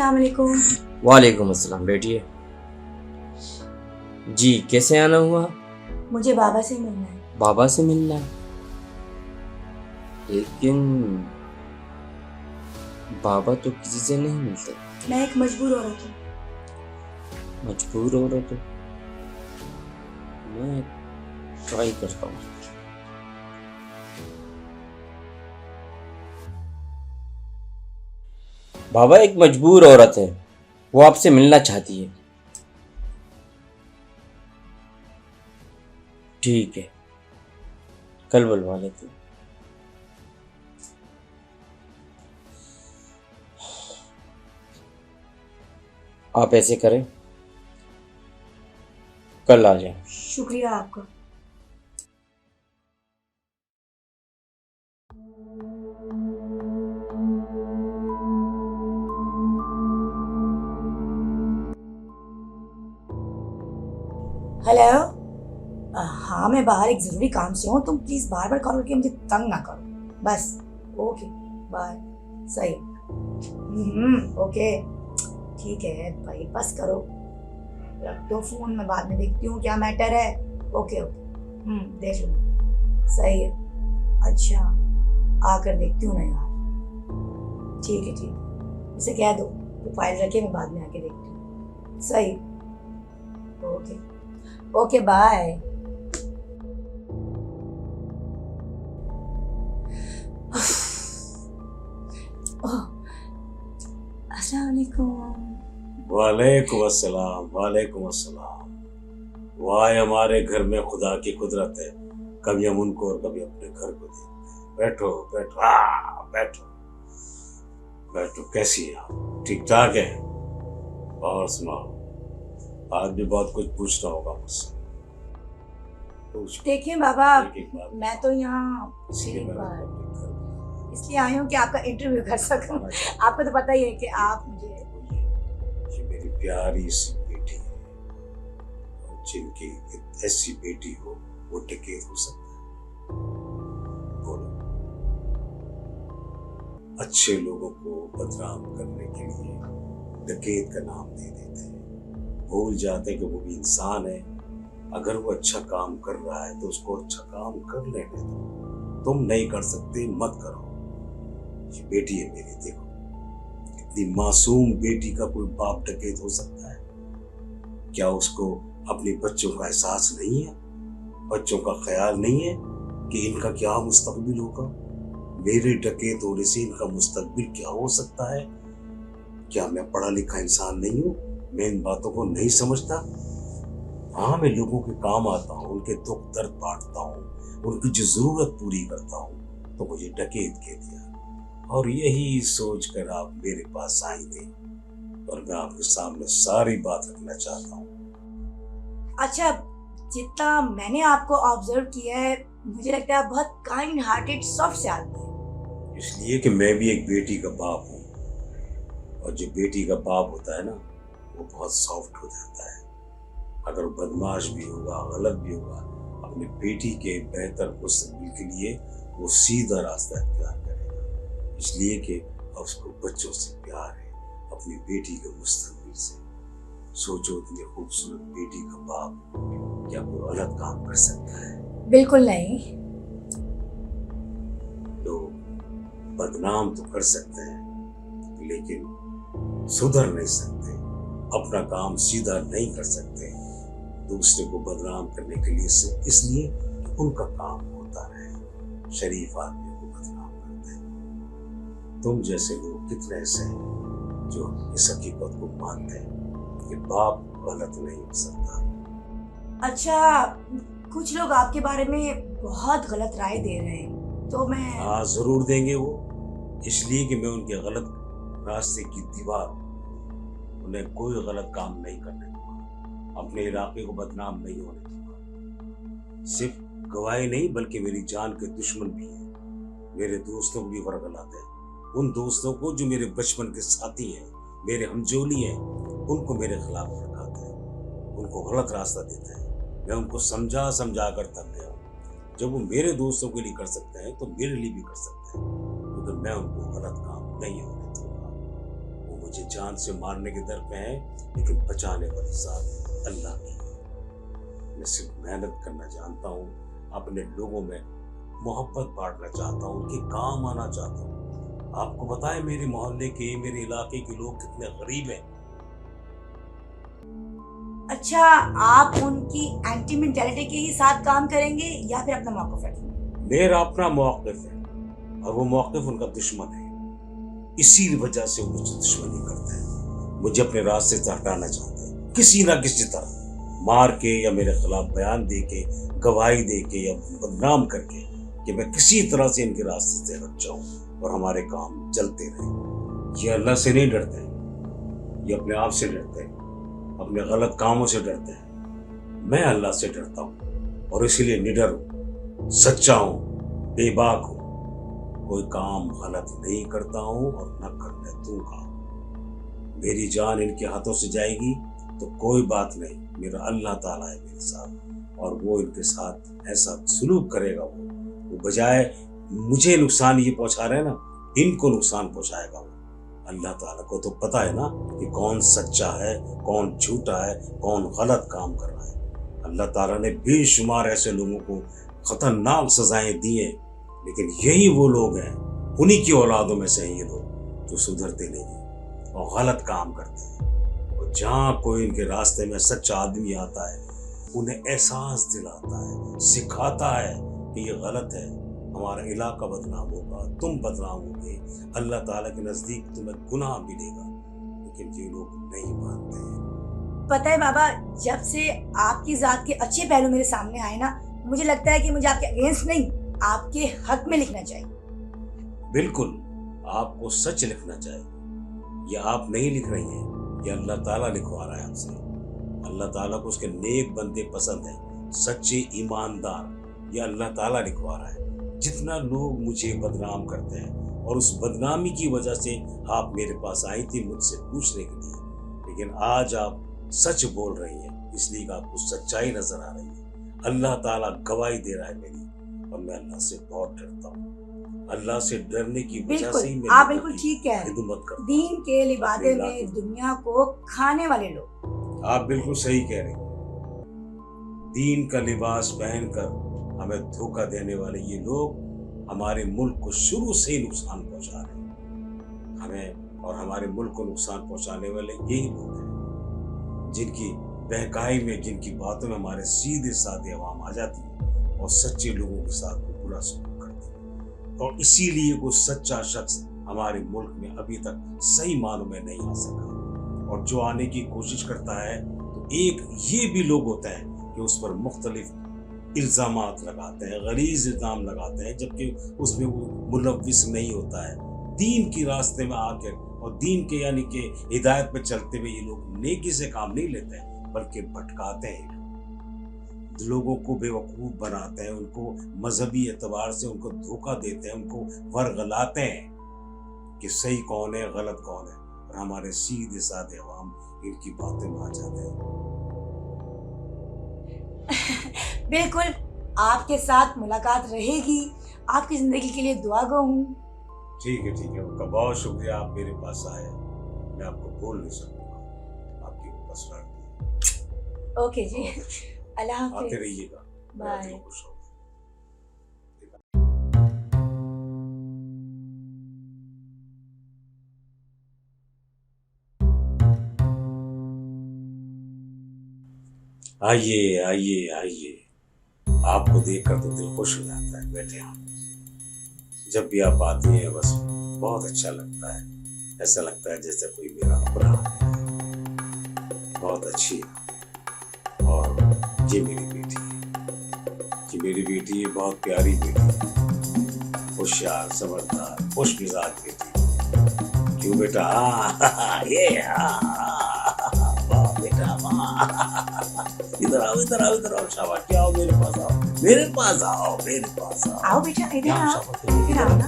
अस्सलाम वालेकुम। वालेकुम अस्सलाम। बैठिए। जी, कैसे आना हुआ? मुझे बाबा से मिलना है। बाबा से मिलना है, लेकिन बाबा तो किसी से नहीं मिलते। मैं एक मजबूर औरत हूँ। मजबूर हो रहे तो मैं ट्राई करता हूँ। बाबा, एक मजबूर औरत है, वो आपसे मिलना चाहती है। ठीक है, कल बुलवा लेते हैं। आप ऐसे करें, कल आ जाए। शुक्रिया आपका। हेलो। हाँ, मैं बाहर एक जरूरी काम से हूँ। तुम प्लीज बार बार कॉल करके मुझे तंग ना करो बस। Okay, bye. सही। ओके, ठीक है भाई, बस करो। रख दो फोन, मैं बाद में देखती हूँ क्या मैटर है। ओके ओके, देख लूँ। सही है। अच्छा, आकर देखती हूँ ना यार। ठीक है ठीक है, उसे कह दो तो फाइल रखे, मैं बाद में आके देखती हूँ। सही। Okay okay, bye. अस्सलाम वालेकुम। वालेकुम अस्सलाम, वालेकुम अस्सलाम। वाह, हमारे घर में खुदा की कुदरत है। कभी हम उनको और कभी अपने घर को देखते हैं। बैठो बैठो, बैठो बैठो। कैसी है आप? ठीक ठाक है? और सुनाओ, आज भी बहुत कुछ पूछना होगा मुझसे। देखिए बाबा, एक एक बात मैं तो यहाँ इसलिए मैंने बार अपने घर बुलाया। इसलिए आई हूँ कि आपका इंटरव्यू कर सकूं। आपको तो पता ही है कि आप मुझे ये मेरी प्यारी सी बेटी है, और जिनकी ऐसी बेटी हो वो डकैत हो सकता है? बोलो। अच्छे लोगों को बदनाम करने के लिए डकैत का नाम दे देते हैं, भूल जाते हैं कि वो भी इंसान है। अगर वो अच्छा काम कर रहा है तो उसको अच्छा काम कर लेने दो। तुम नहीं कर सकते, मत करो। ये बेटी है मेरी, देखो, इतनी मासूम बेटी का कोई बाप डकैत हो सकता है? क्या उसको अपने बच्चों का एहसास नहीं है? बच्चों का ख्याल नहीं है कि इनका क्या मुस्तकबिल होगा? मेरे डकैत होने से इनका मुस्तकबिल क्या हो सकता है? क्या मैं पढ़ा लिखा इंसान नहीं हूँ? मैं इन बातों को नहीं समझता? हाँ, मैं लोगों के काम आता हूँ, उनके दुख दर्द बांटता हूँ, उनकी जो जरूरत पूरी करता हूँ, तो मुझे डकैत कह दिया। और यही सोच कर आप मेरे पास आई थे, और मैं आपके सामने सारी बात रखना चाहता हूँ। अच्छा, जितना मैंने आपको ऑब्जर्व किया है, मुझे लगता है आप बहुत काइंड हार्टेड, सॉफ्ट से आदमी हैं। इसलिए कि मैं भी एक बेटी का बाप हूँ, और जो बेटी का बाप होता है ना, वो बहुत सॉफ्ट हो जाता है। अगर वो बदमाश भी होगा, गलत भी होगा, अपनी बेटी के बेहतर मुस्तकबिल के लिए वो सीधा रास्ता इख्तियार करेगा। इसलिए कि उसको बच्चों से प्यार है, अपनी बेटी के मुस्तकबिल से। सोचो, इतनी खूबसूरत बेटी का बाप क्या कोई गलत काम कर सकता है? बिल्कुल नहीं। लोग बदनाम तो कर सकते हैं, लेकिन सुधर नहीं सकते, अपना काम सीधा नहीं कर सकते। दूसरे को बदनाम करने के लिए सिर्फ इसलिए कि उनका काम होता रहे। शरीफ आदमियों को बदनाम करते हैं। तुम जैसे लोग कितने ऐसे हैं जो इस हकीकत को मानते हैं कि बाप गलत नहीं हो सकता। अच्छा, कुछ लोग आपके बारे में बहुत गलत राय दे रहे हैं, तो मैं हाँ, जरूर देंगे वो, इसलिए कि मैं उनके गलत रास्ते की दीवार, उन्हें कोई गलत काम नहीं करने दूंगा, अपने इलाके को बदनाम नहीं होने दूंगा। सिर्फ गवाही नहीं, बल्कि मेरी जान के दुश्मन भी हैं। मेरे दोस्तों को भी वरगलाते हैं, उन दोस्तों को जो मेरे बचपन के साथी हैं, मेरे हमजोली हैं, उनको मेरे खिलाफ भड़काते हैं, उनको गलत रास्ता देते हैं। मैं उनको समझा समझा कर थक गया हूँ। जब वो मेरे दोस्तों के लिए कर सकते हैं तो मेरे लिए भी कर सकते हैं, क्योंकि मैं उनको गलत काम नहीं होने दूंगा। वो मुझे जान से मारने के दर पे हैं, लेकिन बचाने वाली ज़ात अल्लाह की है। मैं सिर्फ मेहनत करना जानता हूँ, अपने लोगों में मोहब्बत बांटना चाहता हूँ, उनके काम आना चाहता हूँ। आपको पता है मेरे मोहल्ले के, मेरे इलाके के लोग कितने गरीब हैं। अच्छा, आप उनकी एंटी मेंटेलिटी के ही साथ काम करेंगे या फिर अपना मौक़िफ़ रखेंगे? मेरा अपना मौक़िफ़ है और वो मौक़िफ़ उनका दुश्मन है। इसी वजह से वो मुझसे दुश्मनी करते हैं, मुझे अपने रास्ते से हटाना चाहते हैं, किसी ना किसी तरह मार के या मेरे खिलाफ बयान दे के, गवाही दे के या बदनाम करके कि मैं किसी तरह से इनके रास्ते से हट जाऊं और हमारे काम चलते रहें। ये अल्लाह से नहीं डरते हैं, ये अपने आप से डरते हैं, अपने गलत कामों से डरते हैं। मैं अल्लाह से डरता हूँ और इसीलिए निडर हूँ, सच्चा हूँ, बेबाक हूँ। कोई काम गलत नहीं करता हूँ और न करने दूंगा। मेरी जान इनके हाथों से जाएगी तो कोई बात नहीं, मेरा अल्लाह ताला है मेरे साथ और वो इनके साथ ऐसा सलूक करेगा। वो बजाय मुझे नुकसान ये पहुंचा रहे हैं ना, इनको नुकसान पहुंचाएगा वो। अल्लाह ताला को तो पता है ना कि कौन सच्चा है, कौन झूठा है, कौन गलत काम कर रहा है। अल्लाह ताला ने बेशुमार ऐसे लोगों को खतरनाक सजाएं दी हैं, लेकिन यही वो लोग हैं, उन्हीं की औलादों में से हैं ये लोग जो सुधरते नहीं हैं और गलत काम करते हैं। और जहाँ कोई इनके रास्ते में सच्चा आदमी आता है, उन्हें एहसास दिलाता है, सिखाता है कि ये गलत है, हमारा इलाका बदनाम होगा, तुम बदनाम होगे, अल्लाह ताला के नज़दीक तुम्हें गुनाह मिलेगा, लेकिन ये लोग नहीं मानते हैं। पता है बाबा, जब से आपकी ज़ात के अच्छे पहलू मेरे सामने आए ना, मुझे लगता है कि मुझे आपके अगेंस्ट नहीं, आपके हक में लिखना चाहिए। बिल्कुल, आपको सच लिखना चाहिए। ये आप नहीं लिख रही हैं, ये अल्लाह ताला लिखवा रहा है आपसे। अल्लाह ताला को उसके नेक बंदे पसंद हैं, सच्चे ईमानदार, ये अल्लाह ताला लिखवा रहा है। जितना लोग मुझे बदनाम करते हैं और उस बदनामी की वजह से आप मेरे पास आई थी मुझसे पूछने के लिए, लेकिन आज आप सच बोल रही हैं, इसलिए आपको सच्चाई नजर आ रही है। अल्लाह ताला गवाही दे रहा है मेरी, और मैं अल्लाह से बहुत डरता हूँ। अल्लाह से डरने की वजह से ही आप बिल्कुल ठीक कह रहे हैं। खिदमत करता हूँ। दीन के लिबादे में दुनिया को खाने वाले लोग। आप बिल्कुल सही कह रहे हैं। दीन का लिबास पहनकर हमें धोखा देने वाले ये लोग हमारे मुल्क को शुरू से ही नुकसान पहुंचा रहे हैं। हमें और हमारे मुल्क को नुकसान पहुंचाने वाले यही लोग हैं, जिनकी बहकाई में, जिनकी बातों में हमारे सीधे साधे अवाम आ जाती है और सच्चे लोगों के साथ बुरा सलूक करती है। और इसीलिए कोई सच्चा शख्स हमारे मुल्क में अभी तक सही मानों में नहीं आ सका, और जो आने की कोशिश करता है तो एक ये भी लोग होते हैं कि उस पर मुख्तलिफ इल्ज़ामात लगाते हैं, गलीज़ इल्ज़ाम लगाते हैं, जबकि उसमें वो मुलव्विस नहीं होता है। दीन की रास्ते में आकर और दीन के यानी कि हिदायत पे चलते हुए ये लोग नेकी से काम नहीं लेते हैं, बल्कि भटकाते हैं, लोगों को बेवकूफ़ बनाते हैं, उनको मजहबी एतबार से उनको धोखा देते हैं, उनको वर्गलाते हैं कि सही कौन है, गलत कौन है, और हमारे सीधे साधे अवाम इनकी बातें में आ जाते हैं। बिल्कुल, आपके साथ मुलाकात रहेगी। आपकी जिंदगी के लिए दुआ गो हूँ। ठीक है, ठीक है, आपका बहुत शुक्रिया, आप मेरे पास आए, मैं आपको बोल नहीं सकूंगा, आपकी पर्सनालिटी। ओके जी, अल्लाह आते हाफिज, रहिएगा, बाय। खुश होगा। आइए आइए आइए, आपको देखकर तो दिल खुश हो जाता है। बैठे आप, जब भी आप आती हैं बस बहुत अच्छा लगता है, ऐसा लगता है जैसे कोई मेरा अपना है। बहुत अच्छी है, और ये मेरी बेटी है, ये मेरी बेटी है, बहुत प्यारी बेटी है, होशियार, समझदार, खुश मिजाज बेटी। क्यों बेटा? ये वाह बेटा, इधर आओ, इधर आओ, इधर आओ, शाबाश, क्या आओ मेरे पास, आओ मेरे पास, आओ मेरे पास, आओ बेटा, इधर आओ, इधर आओ ना।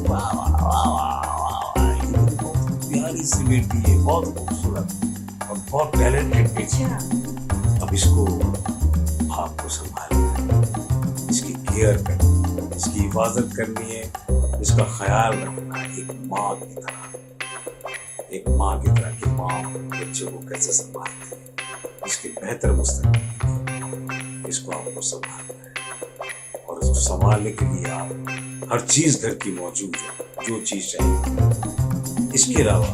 वाह वाह वाह वाह, ये मेरी बहुत प्यारी सी बेटी है, बहुत खूबसूरत और बहुत टैलेंटेड बेटी है। अब इसको आपको संभालना है, इसकी केयर करनी है, इसकी हिफाजत करनी है, इसका ख्याल रखना है एक माँ की तरह। एक माँ की तरह की माँ बच्चों को कैसे संभालती है, इसके बेहतर मुस्तकबिल इसको आपको संभालना है। और इसको संभालने के लिए आप हर चीज घर की मौजूद है, जो चीज चाहिए। इसके अलावा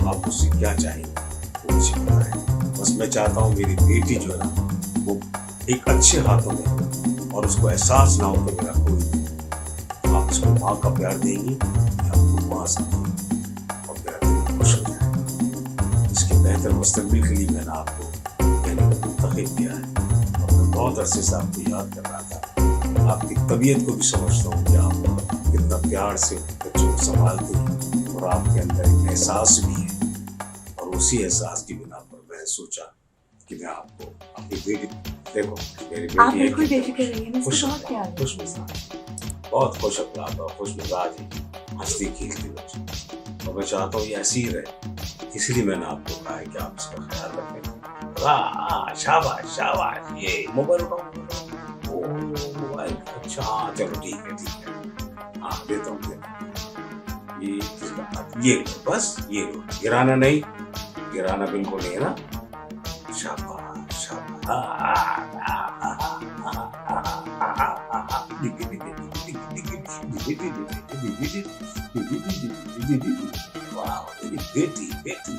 आप उससे क्या चाहिए वो मुझे बताएं। बस मैं चाहता हूँ मेरी बेटी जो है ना वो एक अच्छे हाथों में हो और उसको एहसास ना हो कि मेरा कोई नहीं। आप इसको माँ का प्यार देंगी या आपको माँ समझेंगी और मेरा दिल खुश हो जाए। इसके बेहतर मुस्तकबिल के लिए मैंने आपको कहने को मुंतखब किया है। और मैं बहुत अरसे से आपको याद कर रहा था। आपकी तबीयत को भी समझता हूँ कि आप कितना प्यार से बच्चों को संभालते हैं और आपके अंदर एक एहसास भी है। और उसी एहसास की बिना पर मैंने सोचा कि मैं आपको अपनी बेटी, देखो मेरी आप बेटी बिल्कुल एक बेफिक्र रहिए, मैं खुश इससे बहुत प्यार खुश मिजाज, बहुत खुश अखलाक और खुश मिजाज है, हंसती खेलती बच्ची। और मैं चाहता हूँ ये ऐसी ही रहे, इसलिए मैंने आपको कहा है कि आप इसका ख्याल रखें। शाबाश शाबाश, ये मोबाइल उठाओ। ओ मोबाइल, अच्छा चलो ठीक है। हाँ देता हूँ ये लो, बस ये लो, गिराना नहीं, गिराना बिल्कुल नहीं है ना। शाबाश बेटी बेटी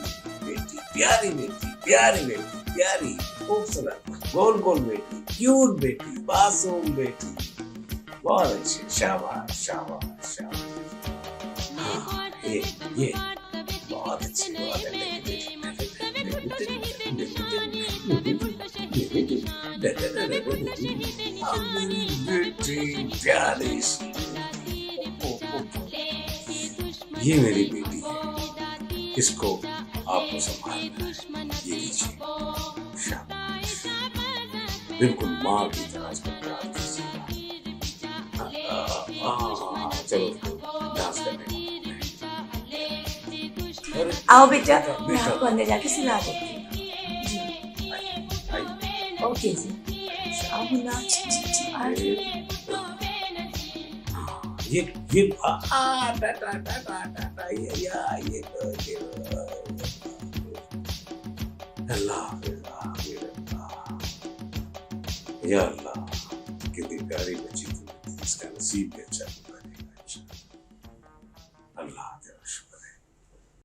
बेटी, प्यारी बेटी, प्यारी बेटी, प्यारी खूबसूरत गोल गोल बेटी, क्यूट बेटी, मासूम बेटी, बहुत अच्छी। शाबाश शाबाश शाबाश। हाँ, ये बहुत अच्छी, बहुत बेटी, प्यारी सी। ये मेरी बेटी है, इसको आपको संभालना है। ये लीजिए, शाबाश, बिल्कुल माँ की तरह इसको प्यार कीजिए। चलो डांस करने। आओ बेटा, मैं आपको अंदर जाके सुला देती हूँ जी। ओके जी, आओ ना। ये अल्लाह, कितनी प्यारी बच्ची थी, इसका नसीब भी अच्छा होगा।